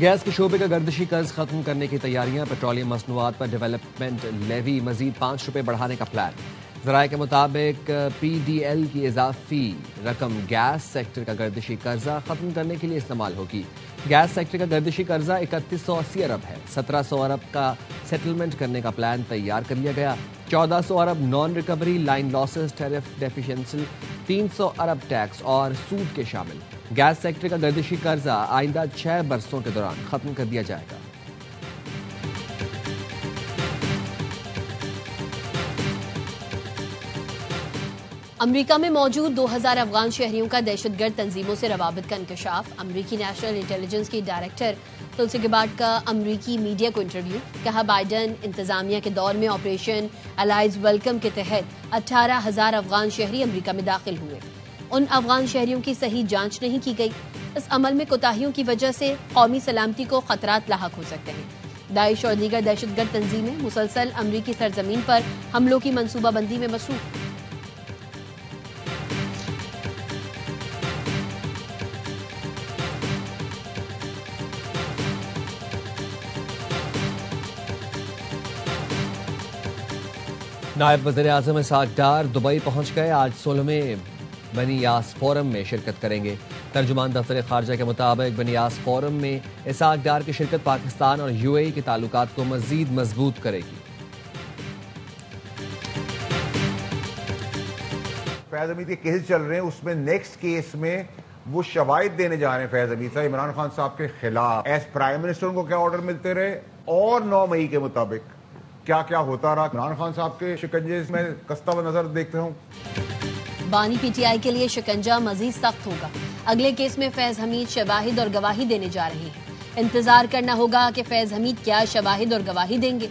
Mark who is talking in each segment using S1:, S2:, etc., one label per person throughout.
S1: Gas के शोबे का गर्दिशी कर्ज खत्म करने की तैयारियां। पेट्रोलियम मसनूआत पर डेवलपमेंट लेवी मजीद ₹5 बढ़ाने का प्लान। जराये के मुताबिक PDL की इजाफी रकम गैस सेक्टर का गर्दिशी कर्जा खत्म करने के लिए इस्तेमाल होगी। गैस सेक्टर का गर्दिशी कर्जा 3180 अरब है। 1700 अरब का सेटलमेंट करने का प्लान तैयार कर लिया गया। 1400 अरब non recovery line losses tariff deficiency, 300 अरब टैक्स और सूद के शामिल। गैस सेक्टर का गर्दिशी कर्जा आइंदा 6 बरसों के दौरान खत्म कर दिया जाएगा।
S2: अमरीका में मौजूद 2000 अफगान शहरियों का दहशतगर्द तंजीमों से रवाबित का इंकशाफ। अमरीकी नेशनल इंटेलिजेंस की डायरेक्टर तुलसी गबार्ड का अमरीकी मीडिया को इंटरव्यू। कहा, बाइडन इंतजामिया के दौर में ऑपरेशन अलाइज वेलकम के तहत 18,000 अफगान शहरी अमरीका में दाखिल हुए। उन अफगान शहरियों की सही जांच नहीं की गई। इस अमल में कोताहियों की वजह से कौमी सलामती को खतरात लाहक हो सकते हैं। दाइश और दीगर दहशतगर्द तंजीमें मुसलसल अमरीकी सरजमीन पर हमलों की मनसूबाबंदी में मसरूफ।
S1: नायब वज़ीर आज़म इसहाक डार दुबई पहुंच गए। आज 16वें बनियास फोरम में शिरकत करेंगे। तर्जुमान दफ्तर खारजा के मुताबिक बनियास फोरम में इसहाक डार की शिरकत पाकिस्तान और UAE के ताल्लुकात को मजीद मजबूत करेगी।
S3: फैज हमीद के केस चल रहे हैं, उसमें नेक्स्ट केस में वो शवाहिद देने जा रहे हैं फैज हमीद साहब इमरान खान साहब के खिलाफ। एज प्राइम मिनिस्टर उनको क्या ऑर्डर मिलते रहे और 9 मई के मुताबिक क्या क्या होता रहा। इमरान खान साहब के शिकंजे में कसता हुआ नजर देखते हूँ।
S2: बानी PTI के लिए शिकंजा मजीद सख्त होगा। अगले केस में फैज हमीद शवाहिद और गवाही देने जा रहे हैं। इंतजार करना होगा कि फैज हमीद क्या शवाहिद और गवाही देंगे।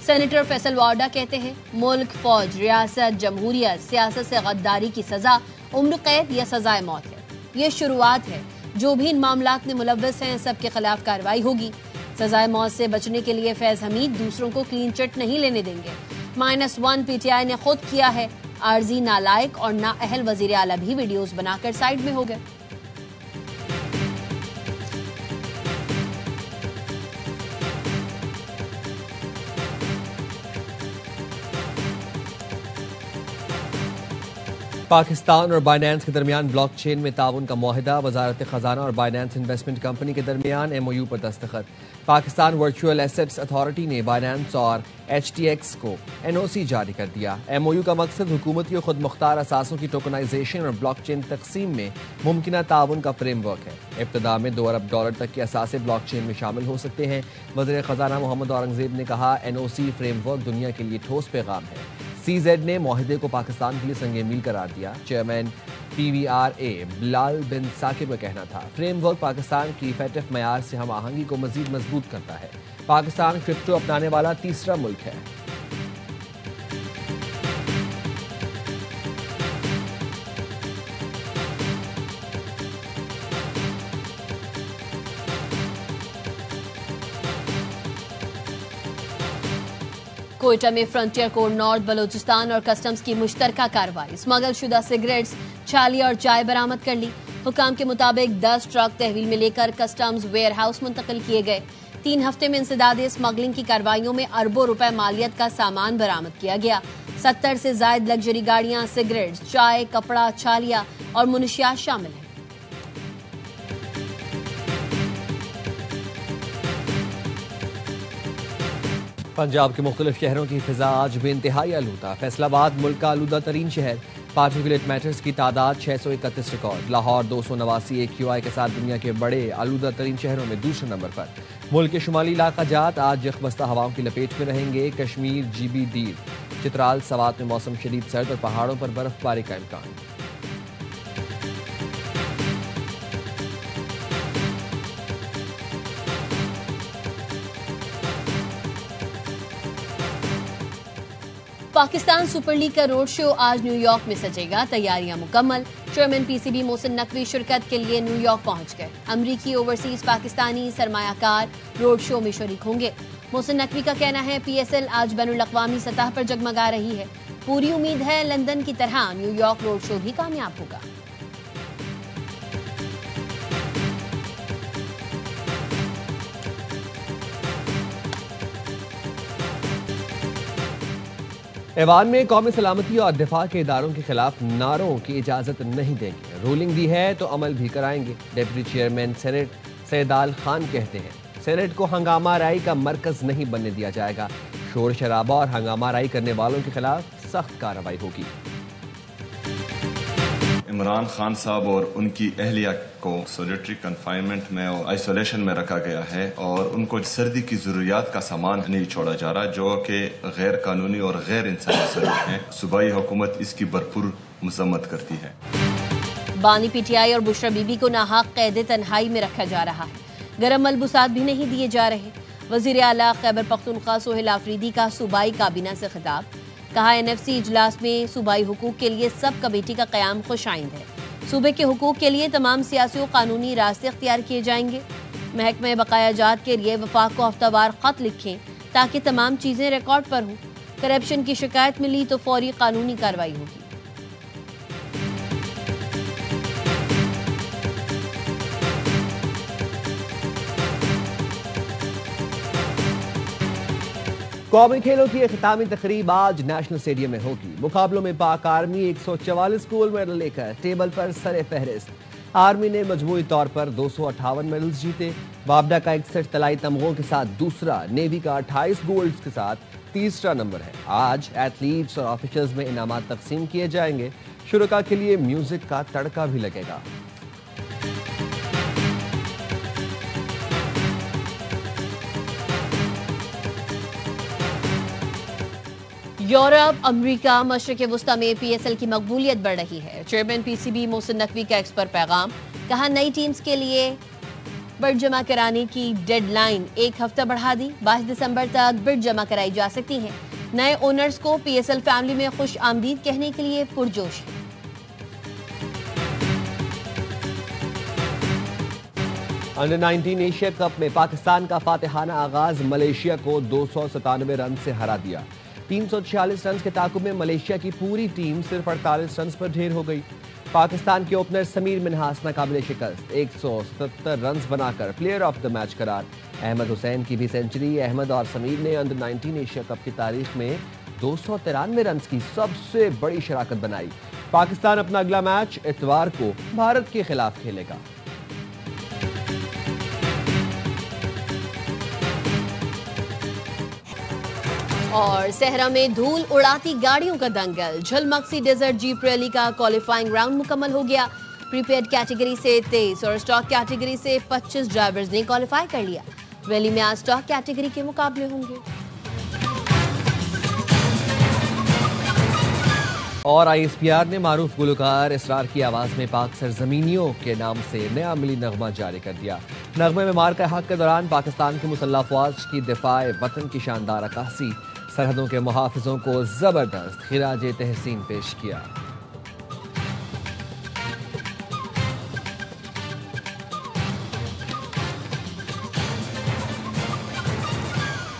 S2: सेनेटर फैसल वार्डा कहते हैं, मुल्क, फौज, रियासत, जमहूरियत, सियासत से गद्दारी की सजा उम्र कैद या सजाए मौत है। ये शुरुआत है। जो भी इन मामलात में मुलव्वस हैं सबके खिलाफ कार्रवाई होगी। सजाए मौत से बचने के लिए फैज हमीद दूसरों को क्लीन चिट नहीं लेने देंगे। -1 PTI ने खुद किया है। आर्जी, नालायक और नाअहल वजीर आला भी वीडियोस बनाकर साइड में हो गए।
S1: पाकिस्तान और बाइनेंस के दरमियान ब्लॉकचेन में ताउन का मुआहिदा। वजारत खजाना और बाइनेंस इन्वेस्टमेंट कंपनी के दरमियान MOU पर दस्तखत। पाकिस्तान वर्चुअल एसेट्स अथॉरिटी ने बाइनेंस और HTX को NOC जारी कर दिया। MOU का मकसद हुकूमती और खुद मुख्तार असासों की टोकनाइजेशन और ब्लॉकचेन तकसीम में मुमकिना ताउन का फ्रेमवर्क है। इब्तदा में $2 अरब तक के असासे ब्लॉकचेन में शामिल हो सकते हैं। वज़ीर खजाना मोहम्मद औरंगजेब ने कहा, NOC फ्रेमवर्क दुनिया के लिए ठोस पैगाम है। CZ ने मुआहिदे को पाकिस्तान के लिए संगे मील करार दिया। चेयरमैन PVRA बिलाल बिन साकिब का कहना था, फ्रेमवर्क पाकिस्तान की FATF मयार से हम आहंगी को मजीद मजबूत करता है। पाकिस्तान क्रिप्टो अपनाने वाला तीसरा मुल्क है।
S2: कोयटा में फ्रंटियर कोर नॉर्थ बलूचिस्तान और कस्टम्स की मुश्तरका कार्रवाई। स्मगल शुदा सिगरेट्स, छालिया और चाय बरामद कर ली। हुकाम के मुताबिक 10 ट्रक तहवील में लेकर कस्टम्स वेयर हाउस मुंतकिल किए गए। 3 हफ्ते में इंसदादे स्मगलिंग की कार्रवाइयों में अरबों रुपए मालियत का सामान बरामद किया गया। 70 से जायद लग्जरी गाड़ियां, सिगरेट्स, चाय, कपड़ा, छालिया और मुनशियात शामिल हैं।
S1: पंजाब के मुख्तलिफ शहरों की फिजा आज बेइंतहाई आलूदा। फैसलाबाद मुल्क का आलूदा तरीन शहर। पार्टिकुलेट मैटर्स की तादाद 631 रिकॉर्ड। लाहौर 289 AQI के साथ दुनिया के बड़े आलूदा तरीन शहरों में दूसरे नंबर पर। मुल्क के शुमाली इलाका जात आज यखबस्ता हवाओं की लपेट में रहेंगे। कश्मीर, GB, दीर, चित्राल, सवात में मौसम शदीद सर्द और पहाड़ों पर बर्फबारी का इम्कान।
S2: पाकिस्तान सुपर लीग का रोड शो आज न्यूयॉर्क में सजेगा। तैयारियां मुकम्मल। चेयरमैन PCB मोहसिन नकवी शिरकत के लिए न्यूयॉर्क पहुंच गए। अमरीकी ओवरसीज पाकिस्तानी सरमायाकार रोड शो में शरीक होंगे। मोहसिन नकवी का कहना है, PSL आज बैनुल अक़वामी सतह पर जगमगा रही है। पूरी उम्मीद है लंदन की तरह न्यूयॉर्क रोड शो भी कामयाब होगा।
S1: ऐवान में कौमी सलामती और दिफा के इदारों के खिलाफ नारों की इजाजत नहीं देंगे। रूलिंग दी है तो अमल भी कराएंगे। डिप्टी चेयरमैन सेनेट सैदाल खान कहते हैं सेनेट को हंगामा राई का मरकज नहीं बनने दिया जाएगा। शोर शराबा और हंगामा राई करने वालों के खिलाफ सख्त कार्रवाई होगी।
S4: इमरान खान साहब और उनकी अहलिया को सॉलिटरी कन्फाइनमेंट में और आइसोलेशन में रखा गया है और उनको सर्दी की जरूरियात का सामान नहीं छोड़ा जा रहा, जो कि गैर कानूनी और गैर इंसानी सलूक है। सूबाई हुकूमत इसकी भरपूर मजम्मत करती है।
S2: बानी पीटीआई और बुशरा बीबी को नाहक कैद तन्हाई में रखा जा रहा है। गरम मलबूसात भी नहीं दिए जा रहे। वजीर आला खैबर पख्तूनख्वा सोहेल आफरीदी का सूबाई काबीना से खिताब। कहा एनएफसी इजलास में सूबाई हुकूक के लिए सब कमेटी का क़याम खुशाइंद है। सूबे के हुकूक के लिए तमाम सियासी और कानूनी रास्ते अख्तियार किए जाएंगे। महकमे बकायाजात के लिए वफाक को हफ्तावार खत लिखें ताकि तमाम चीज़ें रिकॉर्ड पर हों। करप्शन की शिकायत मिली तो फौरी कानूनी कार्रवाई होगी।
S1: कौमी खेलों की अख्तामी तकरीब आज नेशनल स्टेडियम में होगी। मुकाबलों में पाक आर्मी 144 गोल्ड मेडल लेकर टेबल पर सरे फहरिस्त। आर्मी ने मजमूई तौर पर 258 मेडल्स जीते। वापडा का 61 तलाई तमगों के साथ दूसरा, नेवी का 28 गोल्ड्स के साथ तीसरा नंबर है। आज एथलीट्स और ऑफिसर्स में इनामात तकसीम किए जाएंगे। शुरका के लिए म्यूजिक का तड़का भी लगेगा।
S2: यूरोप, अमरीका, मशरक़ वुस्ता में पीएसएल की मकबूलियत बढ़ रही है। चेयरमैन पीसीबी मोहसिन नकवी का एक्स पर पैगाम। कहा नई टीम्स के लिए बिड जमा कराने की डेडलाइन 1 हफ्ता बढ़ा दी। 22 दिसंबर तक बिड जमा कराई जा सकती है। नए ओनर्स को पीएसएल फैमिली में खुश आमदीद कहने के लिए पुरजोश है।
S1: अंडर 19 एशिया कप में पाकिस्तान का फातिहाना आगाज मलेशिया को 297 रन से हरा दिया। 346 रन के ताकुब में मलेशिया की पूरी टीम सिर्फ 48 रन पर ढेर हो गई। पाकिस्तान के ओपनर समीर मिन्हास नाकाबिले शिकस्त 177 रन बनाकर प्लेयर ऑफ द मैच करार। अहमद हुसैन की भी सेंचुरी। अहमद और समीर ने अंडर 19 एशिया कप की तारीख में 293 रन की सबसे बड़ी शराकत बनाई। पाकिस्तान अपना अगला मैच इतवार को भारत के खिलाफ खेलेगा।
S2: और सहरा में धूल उड़ाती गाड़ियों का दंगल। झलमक्सी डेजर्ट जीप रैली का क्वालिफाइंग राउंड मुकम्मल हो गया। प्रीपेड कैटेगरी से 23 और स्टॉक कैटेगरी से 25 ड्राइवर्स ने क्वालिफाई कर लिया। रैली में आज स्टॉक कैटेगरी के मुकाबले होंगे।
S1: और आईएसपीआर ने मारूफ गुलकार इसरार की आवाज में पाक सरजमीनियों के नाम से नया मिली नगमा जारी कर दिया। नगमे में मार्का हक के दौरान पाकिस्तान की मुसल्लह अफवाज की दिफाए वतन की शानदार अक्कासी, सरहदों के मुहाफिजों को जबरदस्त खिराज तहसीन पेश किया।